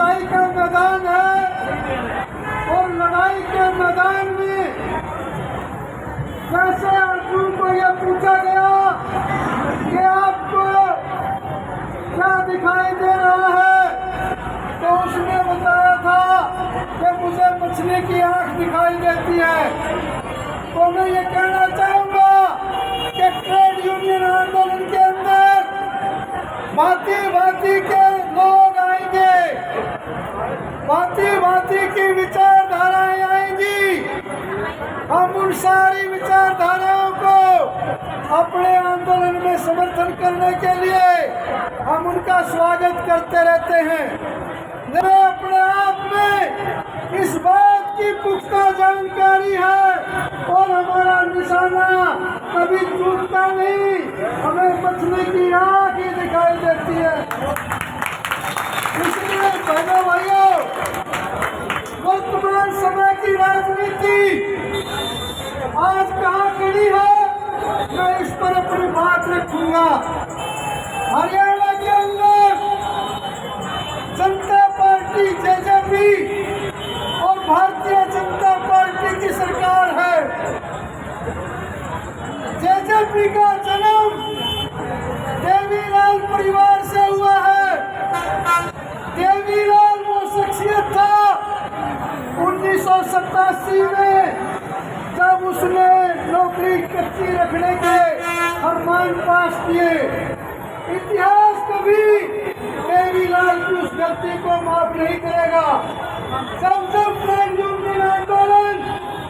लड़ाई का मैदान है और लड़ाई के मैदान में जैसे अर्जुन को यह पूछा गया कि आपको क्या दिखाई दे रहा है, तो उसने बताया था कि मुझे मछली की आंख दिखाई देती है। तो मैं ये कहना चाहूंगा कि ट्रेड यूनियन आंदोलन के अंदर भांति भांति के लोग आएंगे, भांति भांति की विचारधाराएं आएंगी। हम उन सारी विचारधाराओं को अपने आंदोलन में समर्थन करने के लिए हम उनका स्वागत करते रहते हैं। मैं अपने आप में इस बात की पुख्ता जानकारी है और हमारा निशाना कभी चूकता नहीं, हमें मछली की आंख ही दिखाई देती है। इसलिए बहनों भाइयों, वर्तमान समय की राजनीति आज कहाँ खड़ी है, मैं इस पर अपनी बात रखूंगा। हरियाणा के अंदर जनता पार्टी जेजेपी और भारतीय जनता पार्टी की सरकार है। जेजेपी का जन्म देवीलाल परिवार से हुआ है। देवीलाल वो शख्सियत था 1987 में जब उसने नौकरी कच्ची रखने के फरमान पास किए। इतिहास कभी देवीलाल की उस गलती को माफ नहीं करेगा। जब जब ट्रेड यूनियन आंदोलन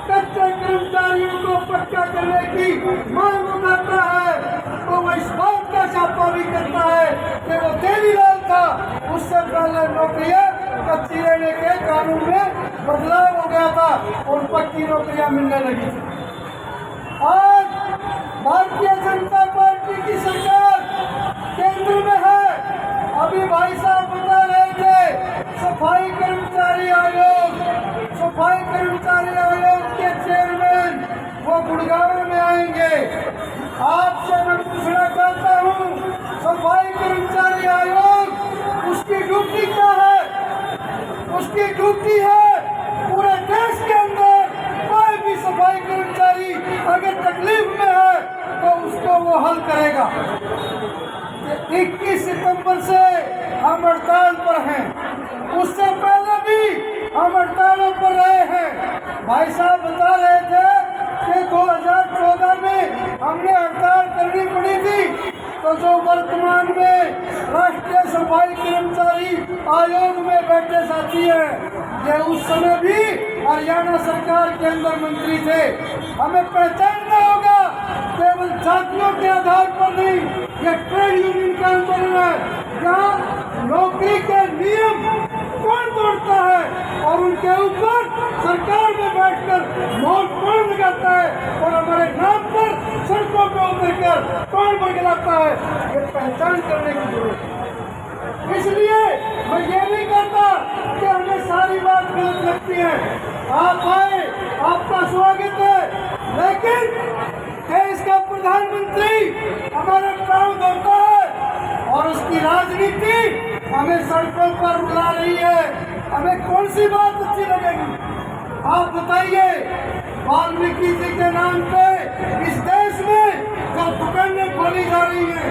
कच्चे कर्मचारियों को पक्का करने की मांग उठाता है तो वह इस बात का छापा भी करता है कि वो देवीलाल था, उससे पहले नौकरियां कच्ची रहने के कानून में बदलाव हो गया था और पक्की नौकरियां मिलने लगी। आज भारतीय जनता पार्टी की सरकार केंद्र में है। अभी भाई साहब बता रहे थे सफाई कर्मचारी आयोग के चेयरमैन वो गुड़गांव में आएंगे। आपसे मैं पूछना चाहता हूँ, सफाई कर्मचारी आयोग उसकी ड्यूटी क्या है? उसकी ड्यूटी है पूरे देश के अंदर कोई भी सफाई कर्मचारी अगर तकलीफ में है तो उसको वो हल करेगा। 21 सितंबर से हम हड़ताल पर हैं, उससे पहले भी हम हड़तालों पर रहे हैं। भाई साहब बता रहे थे कि 2014 में हमने हड़ताल करनी पड़ी थी, तो जो वर्तमान में राष्ट्रीय सफाई कर्मचारी आयोग में बैठे साथी हैं, ये उस समय भी हरियाणा सरकार के अंदर मंत्री थे। हमें पहचानना होगा केवल जातियों के आधार पर नहीं, ये ट्रेड यूनियन का आंदोलन है जहाँ नौकरी के नियम कौन तोड़ता है और उनके ऊपर सरकार में बैठकर मौत कौन लगाता है और हमारे नाम पर सड़कों पर उतरकर कौन बदलाता है, ये पहचान करने की जरूरत है। इसलिए मैं ये नहीं कहता कि हमें सारी बात गलत लगती है। आप आए, आपका स्वागत है, लेकिन देश का प्रधानमंत्री हमारे पांव धोता है और उसकी राजनीति हमें सड़कों पर रुला रही है। हमें कौन सी बात अच्छी लगेगी? आप बताइए, वाल्मीकि जी के नाम पे इस देश में जो दुकानें खोली जा रही हैं,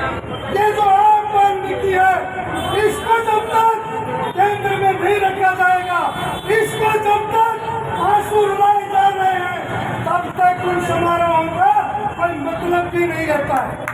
ये जो आम वाल्मीकि है, इसको जब तक केंद्र में नहीं रखा जाएगा, इसको जब तक आंसू रुलाए जा रहे हैं, तब तक उन समारोहों का कोई मतलब भी नहीं रहता है।